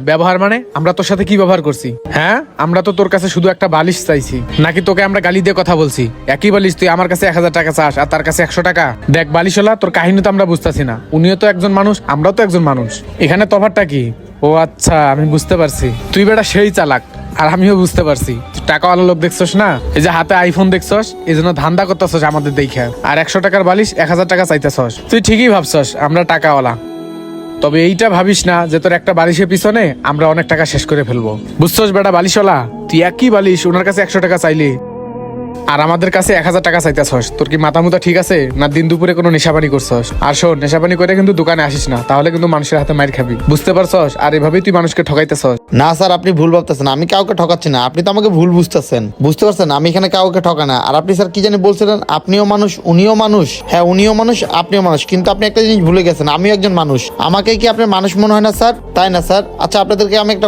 ব্যবহার মানে আমরা তোর সাথে কি ব্যবহার করছি? হ্যাঁ, আমরা তো তোর কাছে শুধু একটা বালিশ চাইছি, নাকি তোকে আমরা গালি দিয়ে কথা বলছি? একই বালিশ তুই আমার কাছে 1000 টাকা চাস আর তার কাছে 100 টাকা। দেখ বালিশওয়ালা, তোর কাহিনী তো আমরা বুঝতেছি না। উনিও তো একজন মানুষ, আমরাও তো একজন মানুষ। এখানে তফাৎটা কি? ও আচ্ছা, আমি বুঝতে পারছি। তুই বেটা সেই চালাক, আর আমিও বুঝতে পারছি। টাকাওয়ালা লোক দেখছস না, এই যে হাতে আইফোন দেখছস, এই জন্য ধান্দা করতেছস আমাদের দেখা। আর 100 টাকার বালিশ 1000 টাকা চাইতেছস। তুই ঠিকই ভাবছস আমরা টাকাওয়ালা, তবে এইটা ভাবিস না যে তোর একটা বালিশের পিছনে আমরা অনেক টাকা শেষ করে ফেলবো। বুঝছস বেটা বালিশওয়ালা, তুই একই বালিশ ওনার কাছে 100 টাকা চাইলি আর আমাদের কাছে 1000 টাকা চাইতেছস। তোর কি মাথা মুথা ঠিক আছে না? দিন দুপুরে কোনো নেশাপানি করছস? আর শোন, নেশাপানি করে কিন্তু দোকানে আসিস না, তাহলে কিন্তু মানুষের হাতে মাইর খাবি। বুঝতে পারছস? আর এভাবেই তুই মানুষকে ঠকাইতেছস। না স্যার, আপনি ভুল ভাবতেছেন, আমি কাউকে ঠকাচ্ছি না। আপনি তো আমাকে ভুল বুঝতেছেন। বুঝতে পারছেন, আমি এখানে কাউকে ঠকা না। আর আপনি স্যার কি জানি বলছিলেন, আপনিও মানুষ উনিও মানুষ। হ্যাঁ, উনিও মানুষ আপনিও মানুষ, কিন্তু আপনি একটা জিনিস ভুলে গেছেন, আমিও একজন মানুষ। আমাকে কি আপনার মানুষ মনে হয় না স্যার? তাই না স্যার? আচ্ছা, আপনাদেরকে আমি একটা